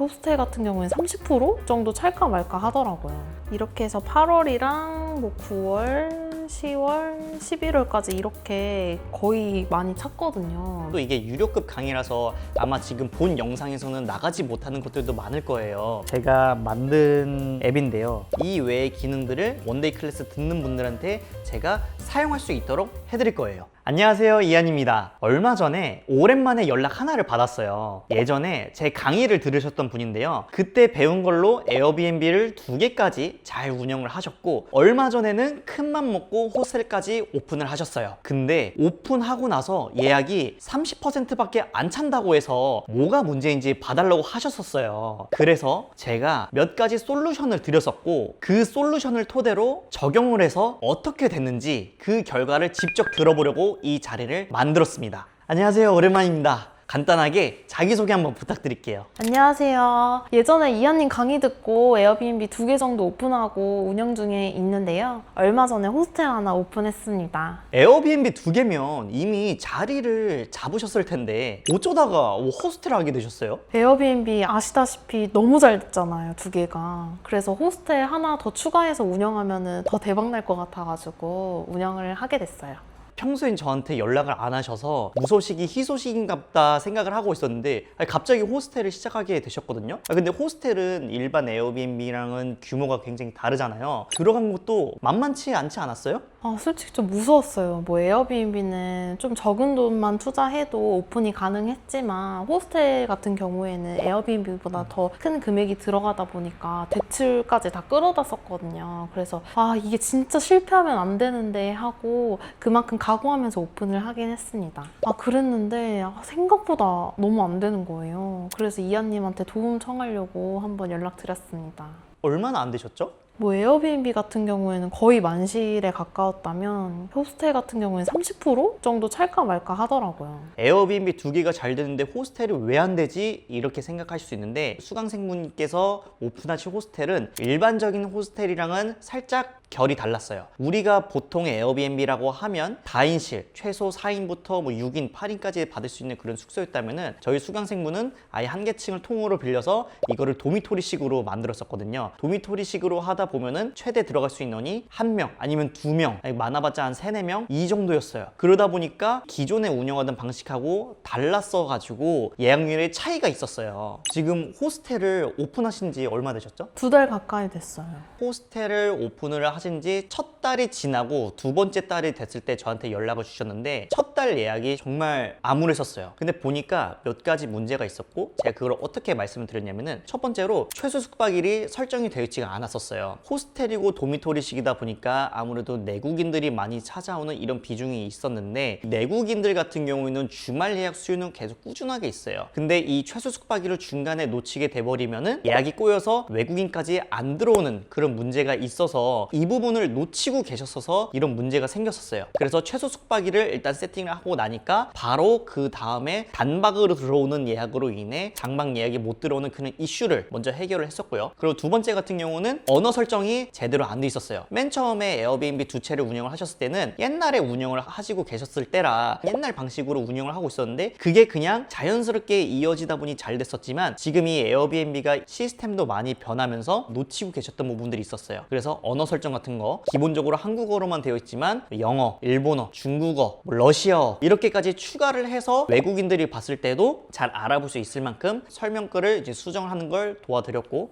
호스텔 같은 경우에는 30% 정도 찰까 말까 하더라고요. 이렇게 해서 8월이랑 뭐 9월, 10월, 11월까지 이렇게 거의 많이 찼거든요. 또 이게 유료급 강의라서 아마 지금 본 영상에서는 나가지 못하는 것들도 많을 거예요. 제가 만든 앱인데요. 이 외의 기능들을 원데이 클래스 듣는 분들한테 제가 사용할 수 있도록 해드릴 거예요. 안녕하세요, 이한입니다. 얼마 전에 오랜만에 연락 하나를 받았어요. 예전에 제 강의를 들으셨던 분인데요. 그때 배운 걸로 에어비앤비를 2개까지 잘 운영을 하셨고, 얼마 전에는 큰맘 먹고 호스텔까지 오픈을 하셨어요. 근데 오픈하고 나서 예약이 30%밖에 안 찬다고 해서 뭐가 문제인지 봐달라고 하셨었어요. 그래서 제가 몇 가지 솔루션을 드렸었고, 그 솔루션을 토대로 적용을 해서 어떻게 됐는지 그 결과를 직접 들어보려고 이 자리를 만들었습니다. 안녕하세요, 오랜만입니다. 간단하게 자기소개 한번 부탁드릴게요. 안녕하세요. 예전에 이한님 강의 듣고 에어비앤비 2개 정도 오픈하고 운영 중에 있는데요. 얼마 전에 호스텔 하나 오픈했습니다. 에어비앤비 2개면 이미 자리를 잡으셨을 텐데 어쩌다가 호스텔 하게 되셨어요? 에어비앤비 아시다시피 너무 잘 됐잖아요, 2개가. 그래서 호스텔 하나 더 추가해서 운영하면 더 대박 날 것 같아가지고 운영을 하게 됐어요. 평소엔 저한테 연락을 안 하셔서 무소식이 희소식인갑다 생각을 하고 있었는데 갑자기 호스텔을 시작하게 되셨거든요. 근데 호스텔은 일반 에어비앤비랑은 규모가 굉장히 다르잖아요. 들어간 것도 만만치 않지 않았어요? 솔직히 좀 무서웠어요. 뭐 에어비앤비는 좀 적은 돈만 투자해도 오픈이 가능했지만 호스텔 같은 경우에는 에어비앤비보다 더 큰 금액이 들어가다 보니까 대출까지 다 끌어다 썼거든요. 그래서 이게 진짜 실패하면 안 되는데 하고 그만큼 각오하면서 오픈을 하긴 했습니다. 그랬는데 생각보다 너무 안 되는 거예요. 그래서 이한님한테 도움 청하려고 한번 연락드렸습니다. 얼마나 안 되셨죠? 뭐 에어비앤비 같은 경우에는 거의 만실에 가까웠다면 호스텔 같은 경우에는 30% 정도 찰까 말까 하더라고요. 에어비앤비 2개가 잘 되는데 호스텔이 왜 안 되지? 이렇게 생각하실 수 있는데, 수강생분께서 오픈하신 호스텔은 일반적인 호스텔이랑은 살짝 결이 달랐어요. 우리가 보통 에어비앤비라고 하면 다인실, 최소 4인부터 6인, 8인까지 받을 수 있는 그런 숙소였다면은 저희 수강생분은 아예 한 개층을 통으로 빌려서 이거를 도미토리식으로 만들었었거든요. 도미토리식으로 하다 보면은 최대 들어갈 수 있는 인원이 1명 아니면 2명, 많아봤자 한 3, 4명 이 정도였어요. 그러다 보니까 기존에 운영하던 방식하고 달랐어가지고 예약률에 차이가 있었어요. 지금 호스텔을 오픈하신 지 얼마 되셨죠? 2달 가까이 됐어요. 호스텔을 오픈을 하신 지 첫 달이 지나고 두 번째 달이 됐을 때 저한테 연락을 주셨는데, 첫 달 예약이 정말 암울했었어요. 근데 보니까 몇 가지 문제가 있었고, 제가 그걸 어떻게 말씀을 드렸냐면은, 첫 번째로 최소 숙박일이 설정이 되어 있지가 않았었어요. 호스텔이고 도미토리식이다 보니까 아무래도 내국인들이 많이 찾아오는 이런 비중이 있었는데, 내국인들 같은 경우에는 주말 예약 수요는 계속 꾸준하게 있어요. 근데 이 최소 숙박일을 중간에 놓치게 돼버리면은 예약이 꼬여서 외국인까지 안 들어오는 그런 문제가 있어서 이 부분을 놓치고 계셨어서 이런 문제가 생겼었어요. 그래서 최소 숙박일을 일단 세팅을 하고 나니까 바로 그 다음에 단박으로 들어오는 예약으로 인해 장박 예약이 못 들어오는 그런 이슈를 먼저 해결을 했었고요. 그리고 두 번째 같은 경우는 언어 설정이 제대로 안 돼 있었어요. 맨 처음에 에어비앤비 2채를 운영을 하셨을 때는 옛날에 운영을 하시고 계셨을 때라 옛날 방식으로 운영을 하고 있었는데, 그게 그냥 자연스럽게 이어지다 보니 잘 됐었지만, 지금 이 에어비앤비가 시스템도 많이 변하면서 놓치고 계셨던 부분들이 있었어요. 그래서 언어 설정 같은 거 기본적으로 한국어로만 되어 있지만 영어, 일본어, 중국어, 러시아어 이렇게까지 추가를 해서 외국인들이 봤을 때도 잘 알아볼 수 있을 만큼 설명글을 이제 수정하는 걸 도와드렸고,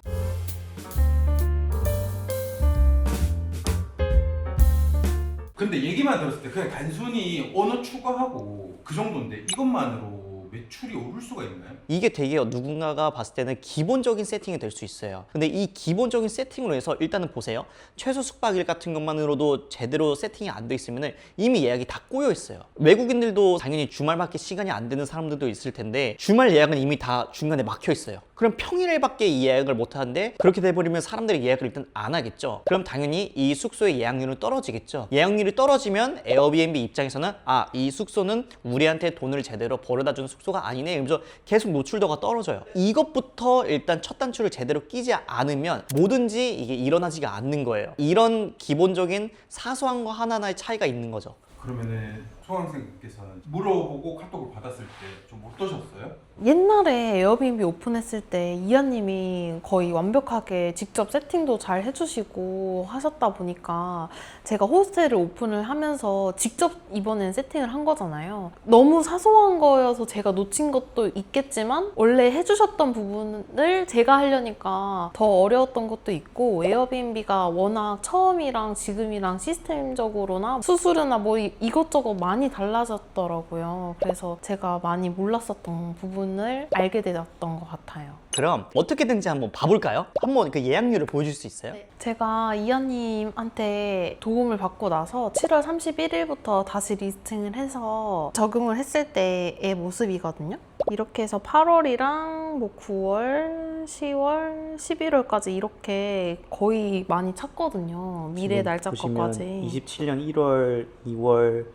근데 얘기만 들었을 때 그냥 단순히 언어 추가하고 그 정도인데 이것만으로 매출이 오를 수가 있나요? 이게 되게 누군가가 봤을 때는 기본적인 세팅이 될 수 있어요. 근데 이 기본적인 세팅으로 해서 일단은 보세요. 최소 숙박일 같은 것만으로도 제대로 세팅이 안 돼 있으면 이미 예약이 다 꼬여 있어요. 외국인들도 당연히 주말밖에 시간이 안 되는 사람들도 있을 텐데, 주말 예약은 이미 다 중간에 막혀 있어요. 그럼 평일밖에 이 예약을 못 하는데, 그렇게 돼버리면 사람들이 예약을 일단 안 하겠죠. 그럼 당연히 이 숙소의 예약률은 떨어지겠죠. 예약률이 떨어지면 에어비앤비 입장에서는 이 숙소는 우리한테 돈을 제대로 벌어다 준 숙소가 아니네, 이러면서 계속 노출도가 떨어져요. 이것부터 일단 첫 단추를 제대로 끼지 않으면 뭐든지 이게 일어나지가 않는 거예요. 이런 기본적인 사소한 거 하나하나의 차이가 있는 거죠. 그러면은 소강생께서는 물어보고 카톡을 받았을 때 좀 어떠셨어요? 옛날에 에어비앤비 오픈했을 때 이하님이 거의 완벽하게 직접 세팅도 잘 해주시고 하셨다 보니까 제가 호스텔을 오픈을 하면서 직접 이번엔 세팅을 한 거잖아요. 너무 사소한 거여서 제가 놓친 것도 있겠지만 원래 해주셨던 부분을 제가 하려니까 더 어려웠던 것도 있고, 에어비앤비가 워낙 처음이랑 지금이랑 시스템적으로나 수수료나 뭐 이것저것 많이 달라졌더라고요. 그래서 제가 많이 몰랐었던 부분을 알게 되었던 것 같아요. 그럼 어떻게든지 한번 봐볼까요? 한번 그 예약률을 보여줄 수 있어요? 제가 이하님한테 도움을 받고 나서 7월 31일부터 다시 리스팅을 해서 적용을 했을 때의 모습이거든요. 이렇게 해서 8월이랑 뭐 9월, 10월, 11월까지 이렇게 거의 많이 찼거든요. 미래 날짜 거까지. 27년 1월, 2월,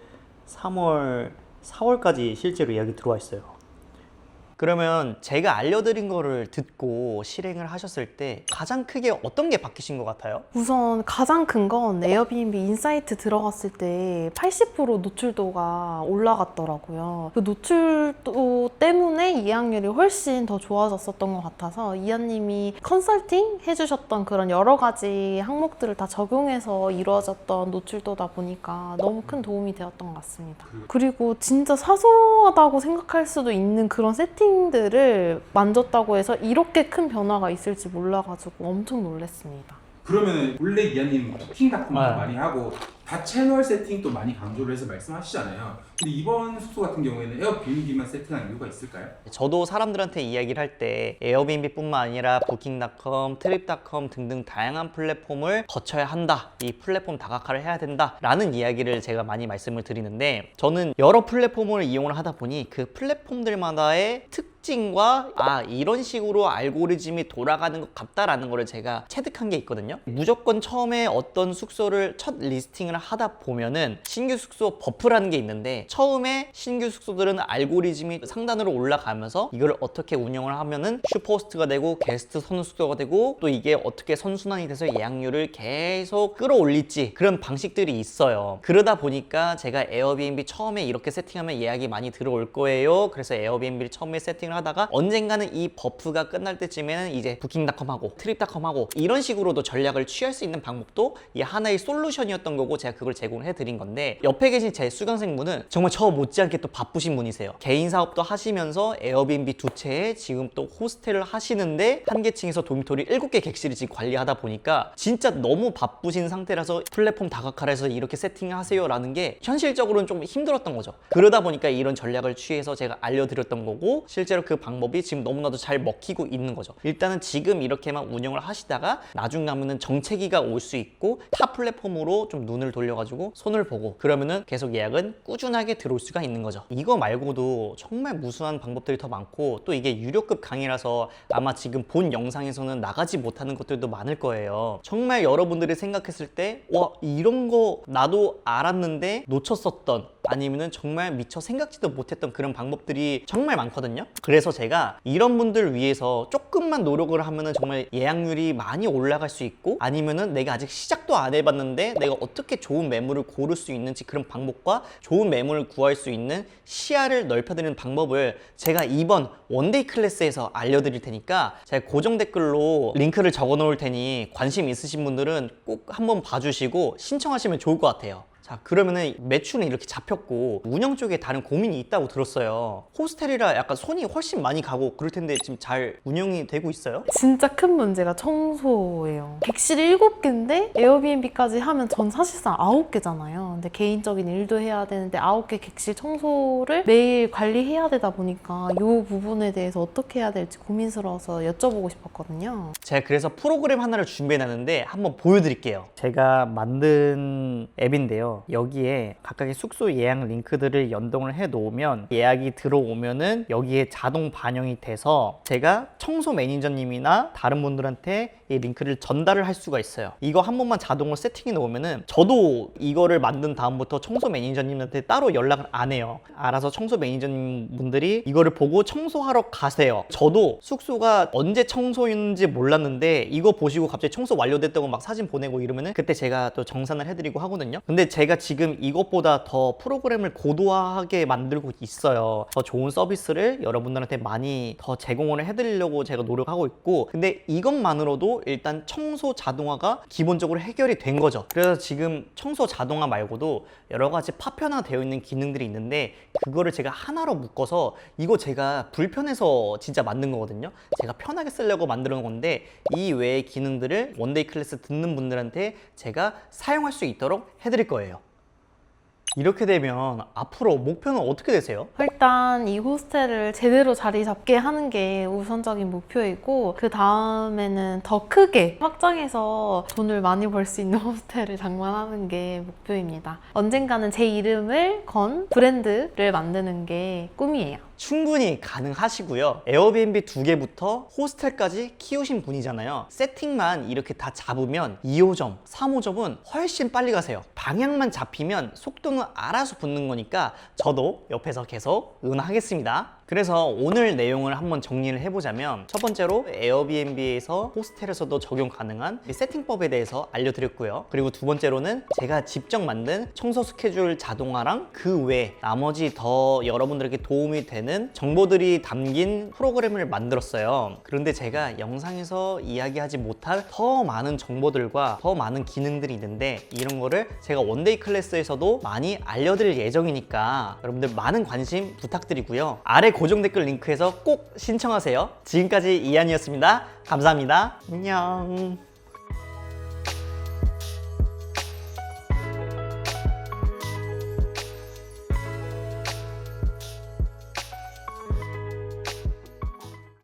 3월, 4월까지 실제로 예약이 들어와 있어요. 그러면 제가 알려드린 거를 듣고 실행을 하셨을 때 가장 크게 어떤 게 바뀌신 것 같아요? 우선 가장 큰 건 에어비앤비 인사이트 들어갔을 때 80% 노출도가 올라갔더라고요. 그 노출도 때문에 예약률이 훨씬 더 좋아졌었던 것 같아서 이하님이 컨설팅 해주셨던 그런 여러 가지 항목들을 다 적용해서 이루어졌던 노출도다 보니까 너무 큰 도움이 되었던 것 같습니다. 그리고 진짜 사소하다고 생각할 수도 있는 그런 세팅들을 만졌다고 해서 이렇게 큰 변화가 있을지 몰라가지고 엄청 놀랐습니다. 그러면 원래 이하님 부킹닷컴도 네. 많이 하고 다채널 세팅도 많이 강조를 해서 말씀하시잖아요. 근데 이번 숙소 같은 경우에는 에어비앤비만 세팅한 이유가 있을까요? 저도 사람들한테 이야기를 할 때 에어비앤비뿐만 아니라 부킹닷컴, 트립닷컴 등등 다양한 플랫폼을 거쳐야 한다. 이 플랫폼 다각화를 해야 된다. 라는 이야기를 제가 많이 말씀을 드리는데, 저는 여러 플랫폼을 이용을 하다 보니 그 플랫폼들마다의 특징과 이런 식으로 알고리즘이 돌아가는 것 같다라는 거를 제가 체득한 게 있거든요. 무조건 처음에 어떤 숙소를 첫 리스팅을 하다 보면은 신규 숙소 버프라는 게 있는데, 처음에 신규 숙소들은 알고리즘이 상단으로 올라가면서 이걸 어떻게 운영을 하면은 슈퍼호스트가 되고 게스트 선숙소가 되고 또 이게 어떻게 선순환이 돼서 예약률을 계속 끌어올릴지 그런 방식들이 있어요. 그러다 보니까 제가 에어비앤비 처음에 이렇게 세팅하면 예약이 많이 들어올 거예요. 그래서 에어비앤비를 처음에 세팅을 하다가 언젠가는 이 버프가 끝날 때쯤에는 이제 부킹닷컴하고 트립닷컴하고 이런 식으로도 전략을 취할 수 있는 방법도 이 하나의 솔루션이었던 거고, 제가 그걸 제공해 드린 건데, 옆에 계신 제 수강생분은 정말 저 못지않게 또 바쁘신 분이세요. 개인 사업도 하시면서 에어비앤비 두 채에 지금 또 호스텔을 하시는데 한 개층에서 도미토리 7개 객실을 지금 관리하다 보니까 진짜 너무 바쁘신 상태라서 플랫폼 다각화를 해서 이렇게 세팅하세요 라는 게 현실적으로는 좀 힘들었던 거죠. 그러다 보니까 이런 전략을 취해서 제가 알려드렸던 거고, 실제로 그 방법이 지금 너무나도 잘 먹히고 있는 거죠. 일단은 지금 이렇게만 운영을 하시다가 나중 가면은 정체기가 올 수 있고 타 플랫폼으로 좀 눈을 돌려가지고 손을 보고 그러면은 계속 예약은 꾸준하게 들어올 수가 있는 거죠. 이거 말고도 정말 무수한 방법들이 더 많고, 또 이게 유료급 강의라서 아마 지금 본 영상에서는 나가지 못하는 것들도 많을 거예요. 정말 여러분들이 생각했을 때 와, 이런 거 나도 알았는데 놓쳤었던, 아니면은 정말 미처 생각지도 못했던 그런 방법들이 정말 많거든요. 그래서 제가 이런 분들 위해서 조금만 노력을 하면은 정말 예약률이 많이 올라갈 수 있고, 아니면은 내가 아직 시작도 안 해봤는데 내가 어떻게 좋은 매물을 고를 수 있는지 그런 방법과 좋은 매물을 구할 수 있는 시야를 넓혀드리는 방법을 제가 이번 원데이 클래스에서 알려드릴 테니까 제가 고정 댓글로 링크를 적어 놓을 테니 관심 있으신 분들은 꼭 한번 봐주시고 신청하시면 좋을 것 같아요. 자, 그러면은 매출은 이렇게 잡혔고 운영 쪽에 다른 고민이 있다고 들었어요. 호스텔이라 약간 손이 훨씬 많이 가고 그럴 텐데 지금 잘 운영이 되고 있어요? 진짜 큰 문제가 청소예요. 객실 7개인데 에어비앤비까지 하면 전 사실상 9개잖아요. 근데 개인적인 일도 해야 되는데 9개 객실 청소를 매일 관리해야 되다 보니까 이 부분에 대해서 어떻게 해야 될지 고민스러워서 여쭤보고 싶었거든요. 제가 그래서 프로그램 하나를 준비해놨는데 한번 보여드릴게요. 제가 만든 앱인데요. 여기에 각각의 숙소 예약 링크들을 연동을 해 놓으면 예약이 들어오면은 여기에 자동 반영이 돼서 제가 청소 매니저님이나 다른 분들한테 이 링크를 전달을 할 수가 있어요. 이거 한 번만 자동으로 세팅해 놓으면은 저도 이거를 만든 다음부터 청소 매니저님한테 따로 연락을 안 해요. 알아서 청소 매니저님 분들이 이거를 보고 청소하러 가세요. 저도 숙소가 언제 청소했는지 몰랐는데 이거 보시고 갑자기 청소 완료됐다고 막 사진 보내고 이러면은 그때 제가 또 정산을 해드리고 하거든요. 근데 제가 제가 지금 이것보다 더 프로그램을 고도화하게 만들고 있어요. 더 좋은 서비스를 여러분들한테 많이 더 제공을 해드리려고 제가 노력하고 있고, 근데 이것만으로도 일단 청소 자동화가 기본적으로 해결이 된 거죠. 그래서 지금 청소 자동화 말고도 여러 가지 파편화되어 있는 기능들이 있는데 그거를 제가 하나로 묶어서, 이거 제가 불편해서 진짜 만든 거거든요. 제가 편하게 쓰려고 만드는 건데 이 외의 기능들을 원데이 클래스 듣는 분들한테 제가 사용할 수 있도록 해드릴 거예요. 이렇게 되면 앞으로 목표는 어떻게 되세요? 일단 이 호스텔을 제대로 자리 잡게 하는 게 우선적인 목표이고, 그 다음에는 더 크게 확장해서 돈을 많이 벌 수 있는 호스텔을 장만하는 게 목표입니다. 언젠가는 제 이름을 건 브랜드를 만드는 게 꿈이에요. 충분히 가능하시고요. 에어비앤비 2개부터 호스텔까지 키우신 분이잖아요. 세팅만 이렇게 다 잡으면 2호점, 3호점은 훨씬 빨리 가세요. 방향만 잡히면 속도는 알아서 붙는 거니까 저도 옆에서 계속 응원하겠습니다. 그래서 오늘 내용을 한번 정리를 해보자면, 첫 번째로 에어비앤비에서 호스텔에서도 적용 가능한 이 세팅법에 대해서 알려드렸고요. 그리고 두 번째로는 제가 직접 만든 청소 스케줄 자동화랑 그 외 나머지 더 여러분들에게 도움이 되는 정보들이 담긴 프로그램을 만들었어요. 그런데 제가 영상에서 이야기하지 못할 더 많은 정보들과 더 많은 기능들이 있는데, 이런 거를 제가 원데이 클래스에서도 많이 알려드릴 예정이니까 여러분들 많은 관심 부탁드리고요. 아래 고정 댓글 링크에서 꼭 신청하세요. 지금까지 이한이었습니다. 감사합니다. 안녕.